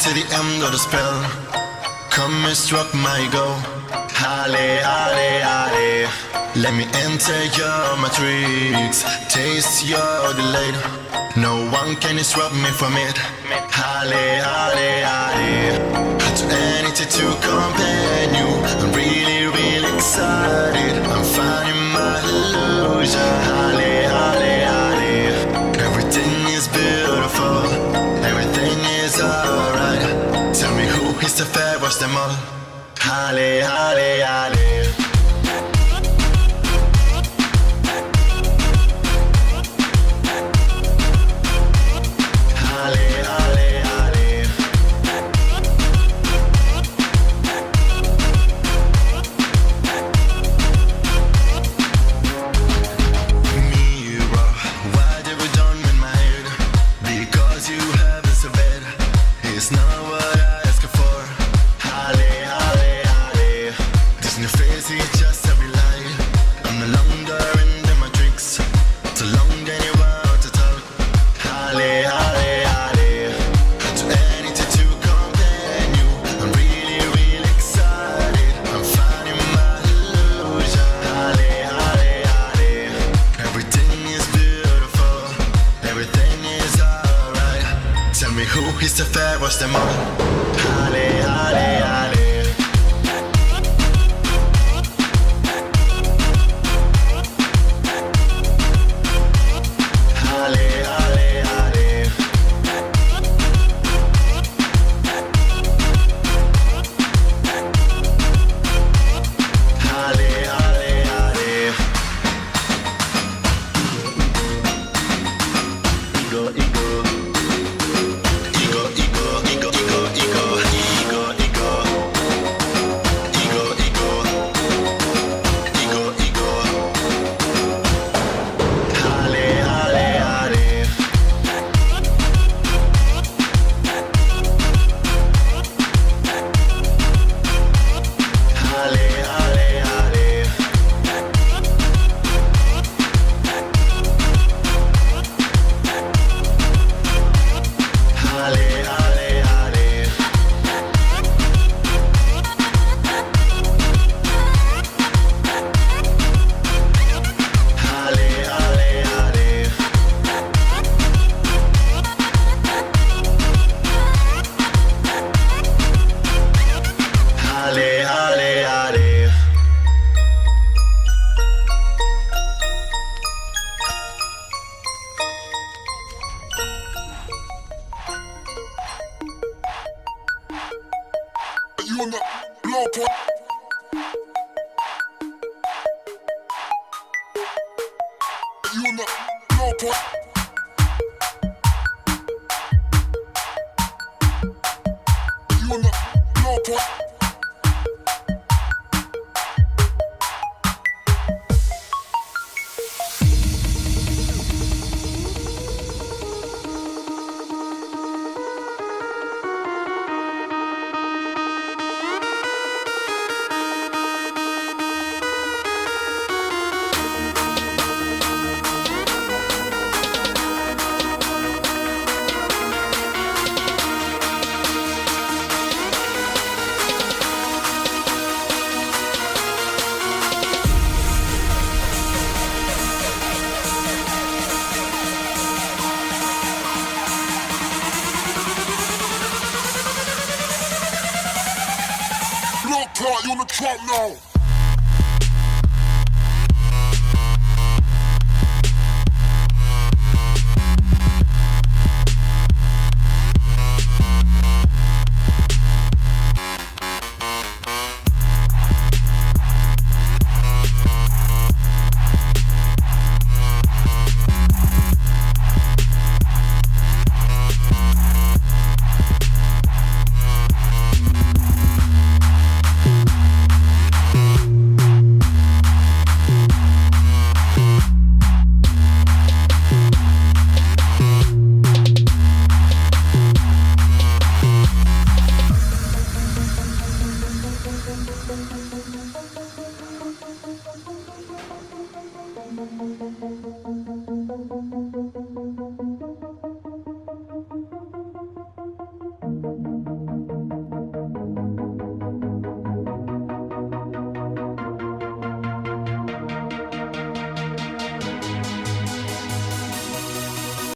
to the end of the spell. Come and struck my goal. Halle, halle, halle. Let me enter your matrix. Taste your delight. No one can disrupt me from it. Halle, halle, halle. Had to anything to compare you. I'm really, really excited. I'm finding my illusion. Halle, halle, halle. Everything is beautiful. Everything is alright. Tell me who is the fairest them all. Halle, halle, halle. Who is the fairest them all? Halle, halle, halle. Halle, halle, halle. Halle, halle, halle. Ego, ego. You on the low point. You on the low point. You on the low point. You on the track now. Thank you.